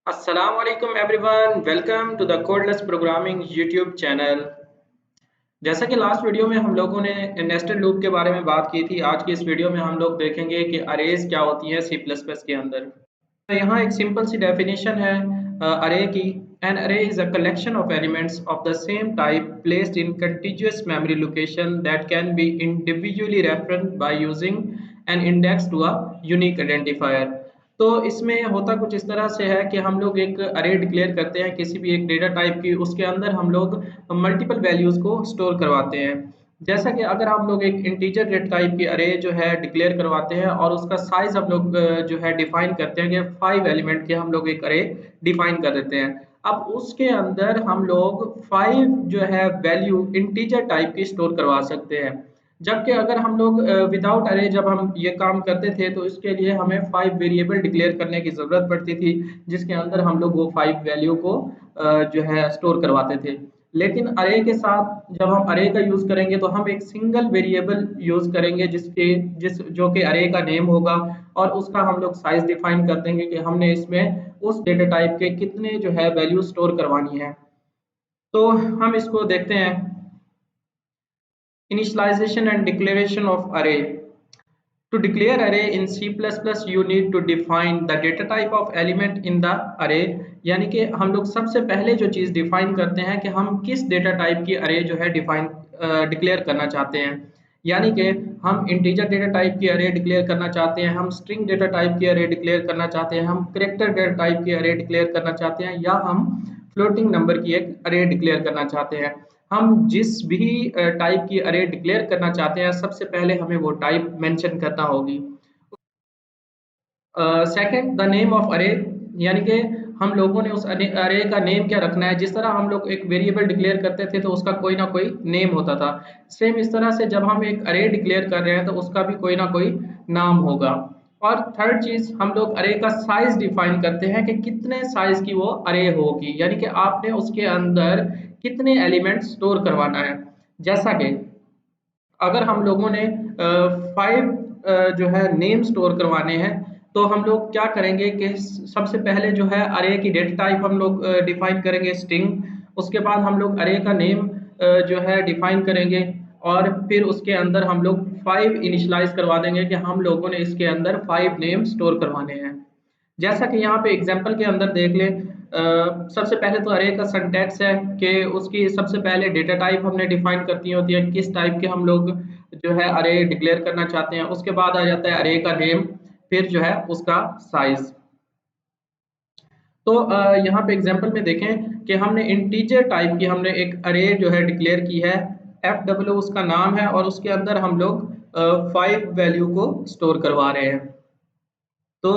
Assalamu alaikum everyone. Welcome to the Codeless Programming YouTube channel. जैसा कि last video में हम लोगों ने नेस्टेड लूप के बारे में बात की थी, आज की इस वीडियो में हम लोग देखेंगे कि अरेज क्या होती हैं सी प्लस प्लस के अंदर। तो यहाँ एक सिंपल सी डेफिनेशन है अरे की। An array is a collection of elements of the same type placed in continuous memory location that can be individually referenced by using an index to a unique identifier. तो इसमें होता कुछ इस तरह से है कि हम लोग एक अरे डिक्लेयर करते हैं किसी भी एक डेटा टाइप की, उसके अंदर हम लोग मल्टीपल वैल्यूज़ को स्टोर करवाते हैं। जैसा कि अगर हम लोग एक इंटीजर डेटा टाइप की अरे जो है डिक्लेयर करवाते हैं और उसका साइज हम लोग जो है डिफाइन करते हैं कि 5 एलिमेंट के हम लोग एक अरे डिफाइन कर देते हैं। अब उसके अंदर हम लोग 5 जो है वैल्यू इंटीजर टाइप की स्टोर करवा सकते हैं। जबकि अगर हम लोग विदाउट अरे जब हम ये काम करते थे तो इसके लिए हमें 5 वेरिएबल डिक्लेयर करने की ज़रूरत पड़ती थी, जिसके अंदर हम लोग वो 5 वैल्यू को जो है स्टोर करवाते थे। लेकिन अरे के साथ जब हम अरे का यूज़ करेंगे तो हम एक सिंगल वेरिएबल यूज़ करेंगे जिस जो कि अरे का नेम होगा, और उसका हम लोग साइज़ डिफाइन कर देंगे कि हमने इसमें उस डेटा टाइप के कितने जो है वैल्यू स्टोर करवानी है। तो हम इसको देखते हैं। Initialization and declaration of array. To declare array in C++, you need to define the data type of element in the array। यानी कि हम लोग सबसे पहले जो चीज़ डिफाइन करते हैं कि हम किस डेटा टाइप की अरे जो है डिक्लेयर करना चाहते हैं। यानी कि हम इंटीजर डेटा टाइप की अरे डिक्लेयर करना चाहते हैं, हम स्ट्रिंग डेटा टाइप की अरे डिक्लेयर करना चाहते हैं, हम कैरेक्टर डेटा टाइप की अरे डिक्लेयर करना चाहते हैं, या हम फ्लोटिंग नंबर की एक अरे डिक्लेयर करना चाहते हैं। हम जिस भी टाइप की अरे डिक्लेयर करना चाहते हैं, सबसे पहले हमें वो टाइप मेंशन करना होगी। सेकंड, द नेम ऑफ अरे। यानी कि हम लोगों ने उस अरे का नेम क्या रखना है। जिस तरह हम लोग एक वेरिएबल डिक्लेयर करते थे तो उसका कोई ना कोई नेम होता था, सेम इस तरह से जब हम एक अरे डिक्लेयर कर रहे हैं तो उसका भी कोई ना कोई नाम होगा। और थर्ड चीज़, हम लोग अरे का साइज डिफाइन करते हैं कि कितने साइज की वो अरे होगी, यानी कि आपने उसके अंदर कितने एलिमेंट स्टोर करवाना है। जैसा कि अगर हम लोगों ने 5 जो है नेम स्टोर करवाने हैं, तो हम लोग क्या करेंगे कि सबसे पहले जो है अरे की डेटा टाइप हम लोग डिफाइन करेंगे स्ट्रिंग। उसके बाद हम लोग अरे का नेम जो है डिफाइन करेंगे, और फिर उसके अंदर हम लोग 5 इनिशियलाइज करवा देंगे कि हम लोगों ने इसके अंदर 5 नेम स्टोर करवाने हैं। जैसा कि यहाँ पे एग्जांपल के अंदर देख लें, सबसे पहले तो अरे का सिंटैक्स है कि उसकी सबसे पहले डेटा टाइप हमने डिफाइन करती होती है, किस टाइप के हम लोग जो है अरे डिक्लेयर करना चाहते हैं। उसके बाद आ जाता है अरे का नेम, फिर जो है उसका साइज। तो यहाँ पे एग्जांपल में देखें कि हमने इंटीजर टाइप की हमने एक अरे जो है डिक्लेयर की है, एफ डब्ल्यू उसका नाम है, और उसके अंदर हम लोग 5 वैल्यू को स्टोर करवा रहे हैं। तो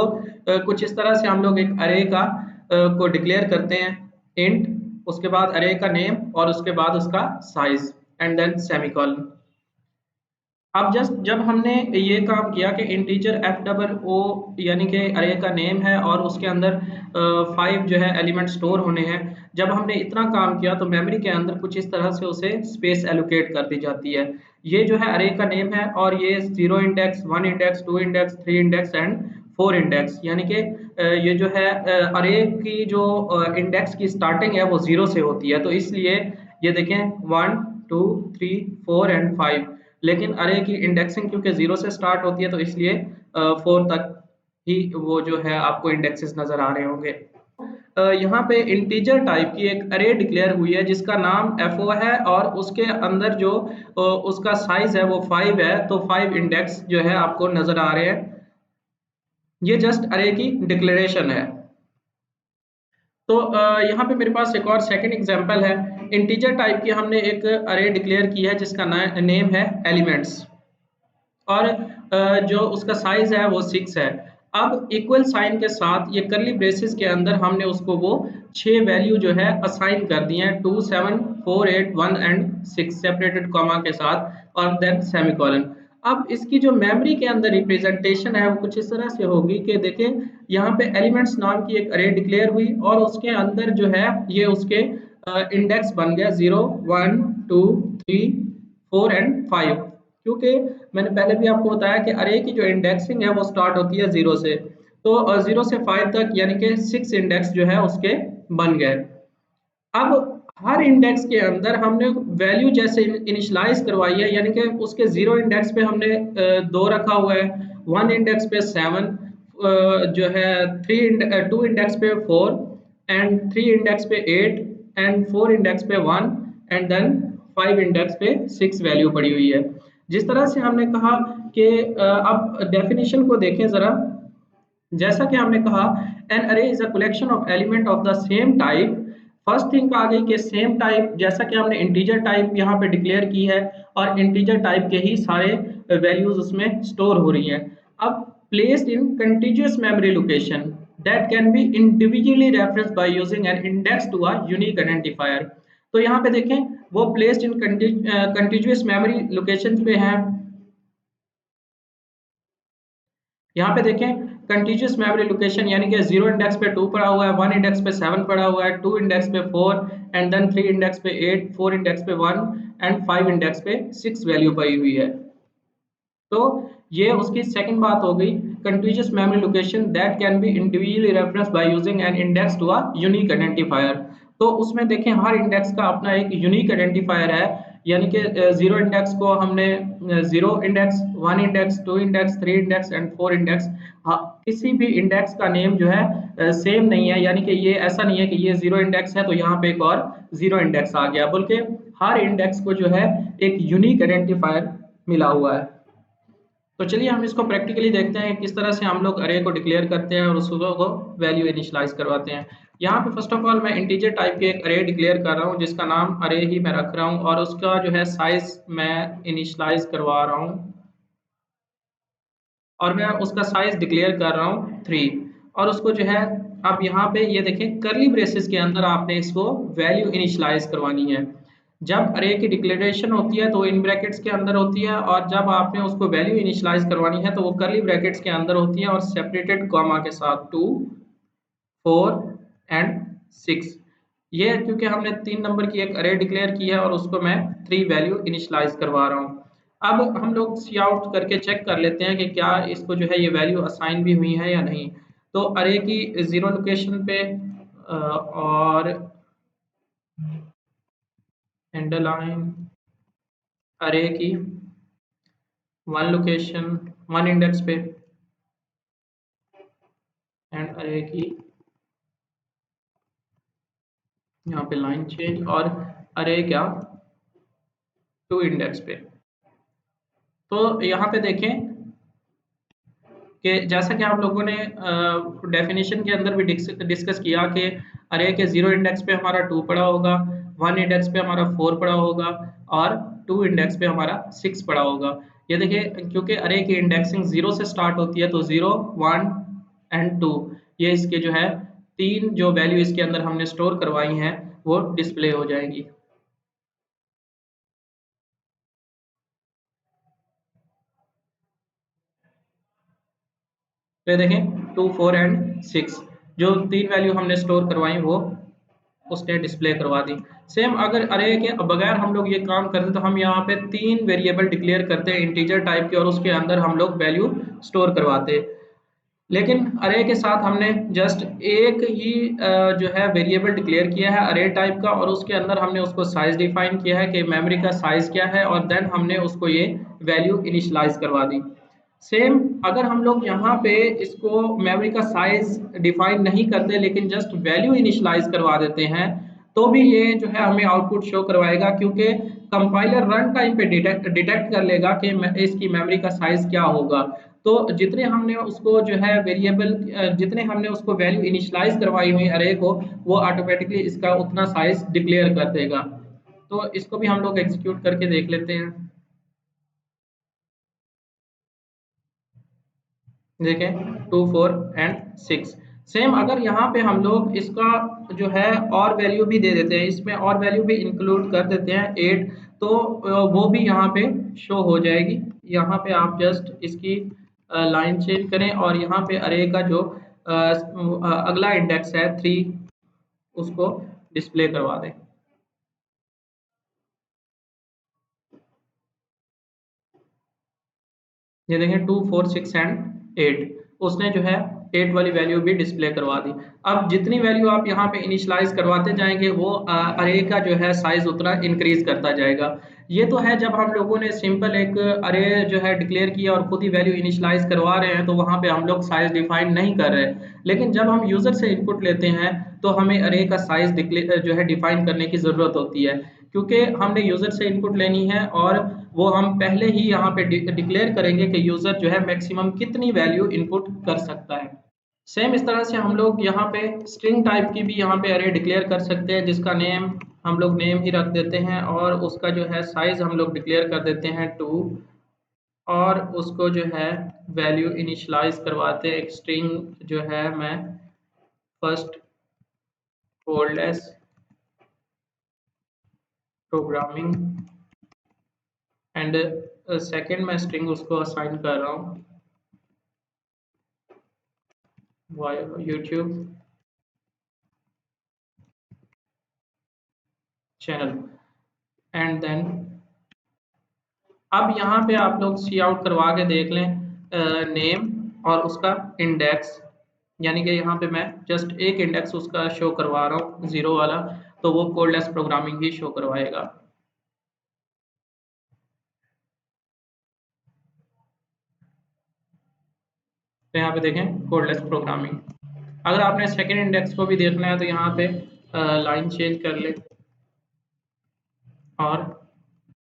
कुछ इस तरह से हम लोग एक अरे का को डिक्लेयर करते हैं इंट, उसके बाद अरे का नेम और उसके बाद उसका साइज एंड देन सेमीकोलन। अब जस्ट जब हमने ये काम किया कि इंटीजर एफ डबल ओ यानी कि अरे का नेम है और उसके अंदर 5 जो है एलिमेंट स्टोर होने हैं, जब हमने इतना काम किया तो मेमोरी के अंदर कुछ इस तरह से उसे स्पेस एलोकेट कर दी जाती है। ये जो है अरे का नेम है, और ये 0 index, 1 index, 2 index, 3 index and 4 index. यानी कि ये जो है अरे की जो इंडेक्स की स्टार्टिंग है वो 0 से होती है, तो इसलिए ये देखें 1 2 3 4 एंड 5। लेकिन अरे की इंडेक्सिंग क्योंकि 0 से स्टार्ट होती है तो इसलिए 4 तक ही वो जो है आपको इंडेक्सेस नज़र आ रहे होंगे। यहाँ पे इंटीजर टाइप की एक अरे डिक्लेयर हुई है जिसका नाम एफओ है, और उसके अंदर जो उसका साइज है वो 5 है, तो 5 इंडेक्स जो है आपको नज़र आ रहे हैं। ये जस्ट अरे की डिक्लेरेशन है। तो यहाँ पे मेरे पास एक और सेकंड एग्जांपल है। इंटीजर टाइप की हमने एक अरे डिक्लेयर की है जिसका नेम है एलिमेंट्स, और जो उसका साइज है वो 6 है। अब इक्वल साइन के साथ ये कर्ली ब्रेसेस के अंदर हमने उसको वो 6 वैल्यू जो है असाइन कर दी हैं, 2 7 4 8 1 एंड 6 सेपरेटेड कॉमा के साथ, और देन सेमीकोलन। अब इसकी जो मेमोरी के अंदर रिप्रेजेंटेशन है वो कुछ इस तरह से होगी कि देखें यहाँ पे एलिमेंट्स नाम की एक अरे डिक्लेयर हुई, और उसके अंदर जो है ये उसके इंडेक्स बन गया 0 1 2 3 4 एंड 5। क्योंकि मैंने पहले भी आपको बताया कि अरे की जो इंडेक्सिंग है वो स्टार्ट होती है 0 से, तो 0 से 5 तक यानी कि 6 इंडेक्स जो है उसके बन गए। अब हर इंडेक्स के अंदर हमने वैल्यू जैसे इनिशियलाइज करवाई है, यानी कि उसके 0 इंडेक्स पे हमने 2 रखा हुआ है, 1 इंडेक्स पे 7, जो है 2 इंडेक्स पे 4, एंड 3 इंडेक्स पे 8, एंड 4 इंडेक्स पे 1, एंड देन 5 इंडेक्स पे 6 वैल्यू पड़ी हुई है। जिस तरह से हमने कहा कि अब डेफिनेशन को देखें ज़रा। जैसा कि हमने कहा, an array is a collection of element of the same type. First thing आ गई कि सेम टाइप, जैसा कि हमने इंटीजर टाइप यहाँ पे डिक्लेयर की है और इंटीजर टाइप के ही सारे वैल्यूज उसमें स्टोर हो रही हैं। अब placed in continuous memory location that can be individually reference by using an index to a unique identifier. तो यहाँ पे देखें, वो placed in continuous memory location पे है। यहाँ पे देखें, कंटीन्यूअस मेमोरी लोकेशन यानी कि 0 इंडेक्स पे 2 पड़ा हुआ है, 1 इंडेक्स पे 7 पड़ा हुआ है, 2 इंडेक्स पे 4, एंड देन 3 इंडेक्स पे 8, 4 इंडेक्स पे 1, एंड 5 इंडेक्स पे 6 वैल्यू पाई हुई है। तो ये उसकी सेकंड बात हो गई, continuous memory location that can be individually reference by using an index to a unique identifier. तो उसमें देखें, हर इंडेक्स का अपना एक यूनिक आइडेंटिफायर है, यानी कि 0 इंडेक्स को हमने 0 index, 1 index, 2 index, 3 index and 4 index. हाँ, किसी भी इंडेक्स का नेम जो है सेम नहीं है, यानी कि ये ऐसा नहीं है कि ये 0 इंडेक्स है तो यहाँ पे एक और 0 इंडेक्स आ गया, बल्कि हर इंडेक्स को जो है एक यूनिक आइडेंटिफायर मिला हुआ है। तो चलिए हम इसको प्रैक्टिकली देखते हैं किस तरह से हम लोग अरे को डिक्लेयर करते हैं और उसको को वैल्यू इनिशियलाइज करवाते हैं। यहाँ पे फर्स्ट ऑफ ऑल मैं इंटीजर टाइप के एक अरे डिक्लेयर कर रहा हूँ जिसका नाम अरे ही मैं रख रहा हूँ, और उसका जो है साइज मैं इनिशियलाइज करवा रहा हूँ, और मैं उसका साइज डिक्लेयर कर रहा हूँ 3। और उसको जो है, अब यहाँ पे ये देखें, करली ब्रेसेस के अंदर आपने इसको वैल्यू इनिशियलाइज करवानी है। जब अरे की डिक्लेरेशन होती है तो इन ब्रैकेट्स के अंदर होती है, और जब आपने उसको वैल्यू इनिशियलाइज करवानी है तो वो करली ब्रैकेट्स के अंदर होती है और सेपरेटेड कॉमा के साथ 2, 4 एंड 6। ये क्योंकि हमने 3 नंबर की एक अरे डिक्लेयर की है और उसको मैं 3 वैल्यू इनिशियलाइज करवा रहा हूँ। अब हम लोग सी आउट करके चेक कर लेते हैं कि क्या इसको जो है ये वैल्यू असाइन भी हुई है या नहीं। तो अरे की 0 लोकेशन पे और अंडरलाइन अरे की 1 लोकेशन, 1 इंडेक्स पे, एंड अरे की यहाँ पे लाइन चेंज, और अरे क्या 2 इंडेक्स पे। तो यहाँ पे देखें कि जैसा कि आप लोगों ने डेफिनेशन के अंदर भी डिस्कस किया कि अरे के 0 इंडेक्स पे हमारा 2 पड़ा होगा, 1 इंडेक्स पे हमारा 4 पड़ा होगा, और 2 इंडेक्स पे हमारा 6 पड़ा होगा। ये देखिए, क्योंकि अरे की इंडेक्सिंग 0 से स्टार्ट होती है तो 0, 1 एंड 2, ये इसके जो है 3 जो वैल्यू इसके अंदर हमने स्टोर करवाई हैं वो डिस्प्ले हो जाएंगी। तो ये देखें 2, 4 एंड 6, जो 3 वैल्यू हमने स्टोर करवाई वो उसने डिस्प्ले करवा दी। सेम अगर अरे के बगैर हम लोग ये काम करते तो हम यहाँ पे 3 वेरिएबल डिक्लेयर करते हैं इंटीजर टाइप के, और उसके अंदर हम लोग वैल्यू स्टोर करवाते। लेकिन अरे के साथ हमने जस्ट एक ही जो है वेरिएबल डिक्लेयर किया है अरे टाइप का, और उसके अंदर हमने उसको साइज डिफाइन किया है कि मेमोरी का साइज क्या है, और देन हमने उसको ये वैल्यू इनिशियलाइज करवा दी। सेम अगर हम लोग यहाँ पे इसको मेमोरी का साइज डिफाइन नहीं करते लेकिन जस्ट वैल्यू इनिशियलाइज करवा देते हैं, तो भी ये जो है हमें आउटपुट शो करवाएगा, क्योंकि कंपाइलर रन टाइम पे डिटेक्ट कर लेगा कि इसकी मेमोरी का साइज क्या होगा। तो जितने हमने उसको जो है वेरिएबल, जितने हमने उसको वैल्यू इनिशियलाइज करवाई हुई अरे को, वो ऑटोमेटिकली इसका उतना साइज डिक्लेयर कर देगा। तो इसको भी हम लोग एग्जीक्यूट करके देख लेते हैं। देखें 2, 4 एंड 6। सेम अगर यहाँ पे हम लोग इसका जो है और वैल्यू भी दे देते हैं, इसमें और वैल्यू भी इंक्लूड कर देते हैं 8, तो वो भी यहाँ पे शो हो जाएगी। यहाँ पे आप जस्ट इसकी लाइन चेंज करें और यहाँ पे अरे का जो अगला इंडेक्स है 3 उसको डिस्प्ले करवा दें। ये देखें 2, 4, 6 एंड 8 उसने जो है 8 वाली वैल्यू भी डिस्प्ले करवा दी। अब जितनी वैल्यू आप यहाँ पे इनिशियलाइज़ करवाते जाएँगे वो अरे का जो है साइज़ उतना इंक्रीज़ करता जाएगा। ये तो है जब हम लोगों ने सिंपल एक अरे जो है डिक्लेयर किया और खुद ही वैल्यू इनिशियलाइज़ करवा रहे हैं, तो वहाँ पे हम लोग साइज़ डिफाइन नहीं कर रहे। लेकिन जब हम यूज़र से इनपुट लेते हैं, तो हमें अरे का साइज़ जो है डिफाइन करने की ज़रूरत होती है। क्योंकि हमने यूज़र से इनपुट लेनी है और वो हम पहले ही यहाँ पे डिक्लेयर करेंगे कि यूज़र जो है मैक्सिमम कितनी वैल्यू इनपुट कर सकता है। सेम इस तरह से हम लोग यहाँ पे स्ट्रिंग टाइप की भी यहाँ पे अरे डिक्लेयर कर सकते हैं, जिसका नेम हम लोग नेम ही रख देते हैं और उसका जो है साइज़ हम लोग डिक्लेयर कर देते हैं 2 और उसको जो है वैल्यू इनिशियलाइज़ करवाते हैं। एक स्ट्रिंग जो है मैं first coldest programming and second मैं स्ट्रिंग उसको असाइन कर रहा हूँ यूट्यूब चैनल एंड देन अब यहाँ पे आप लोग सी आउट करवा के देख लें नेम और उसका इंडेक्स, यानी कि यहाँ पे मैं जस्ट एक इंडेक्स उसका शो करवा रहा हूँ 0 वाला, तो वो कोडलेस प्रोग्रामिंग ही शो करवाएगा। तो यहाँ पे देखें कोडलेस प्रोग्रामिंग। अगर आपने सेकेंड इंडेक्स को भी देखना है तो यहाँ पे लाइन चेंज कर ले और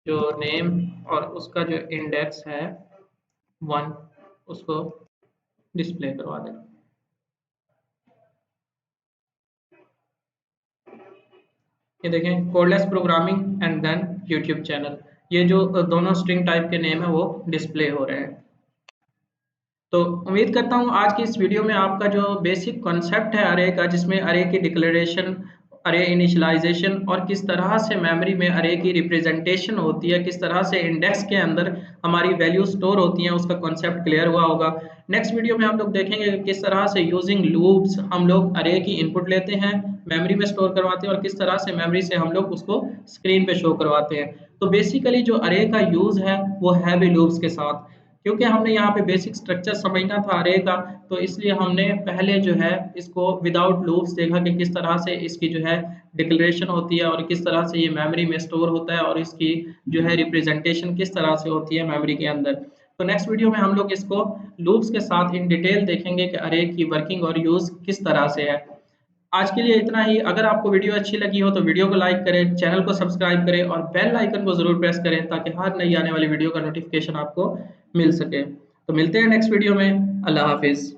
जो नेम और उसका जो इंडेक्स है 1 उसको डिस्प्ले करवा दें। ये देखें codeless programming and then YouTube channel, ये जो दोनों स्ट्रिंग टाइप के नेम है वो डिस्प्ले हो रहे हैं। तो उम्मीद करता हूँ आज की इस वीडियो में आपका जो बेसिक कॉन्सेप्ट है अरे का, जिसमें अरे की डिक्लेरेशन, अरे इनिशियलाइजेशन और किस तरह से मेमोरी में अरे की रिप्रेजेंटेशन होती है, किस तरह से इंडेक्स के अंदर हमारी वैल्यू स्टोर होती हैं, उसका कॉन्सेप्ट क्लियर हुआ होगा। नेक्स्ट वीडियो में हम लोग देखेंगे कि किस तरह से यूजिंग लूप्स हम लोग अरे की इनपुट लेते हैं, मेमोरी में स्टोर करवाते हैं और किस तरह से मेमोरी से हम लोग उसको स्क्रीन पे शो करवाते हैं। तो बेसिकली जो अरे का यूज़ है वो है भी लूप्स के साथ, क्योंकि हमने यहाँ पे बेसिक स्ट्रक्चर समझना था अरे का, तो इसलिए हमने पहले जो है इसको विदाउट लूप्स देखा कि किस तरह से इसकी जो है डिक्लेरेशन होती है और किस तरह से ये मेमोरी में स्टोर होता है और इसकी जो है रिप्रेजेंटेशन किस तरह से होती है मेमोरी के अंदर। तो नेक्स्ट वीडियो में हम लोग इसको लूप्स के साथ इन डिटेल देखेंगे कि अरे की वर्किंग और यूज़ किस तरह से है। आज के लिए इतना ही। अगर आपको वीडियो अच्छी लगी हो तो वीडियो को लाइक करें, चैनल को सब्सक्राइब करें और बेल आइकन को ज़रूर प्रेस करें ताकि हर नई आने वाली वीडियो का नोटिफिकेशन आपको मिल सके। तो मिलते हैं नेक्स्ट वीडियो में। अल्लाह हाफिज़।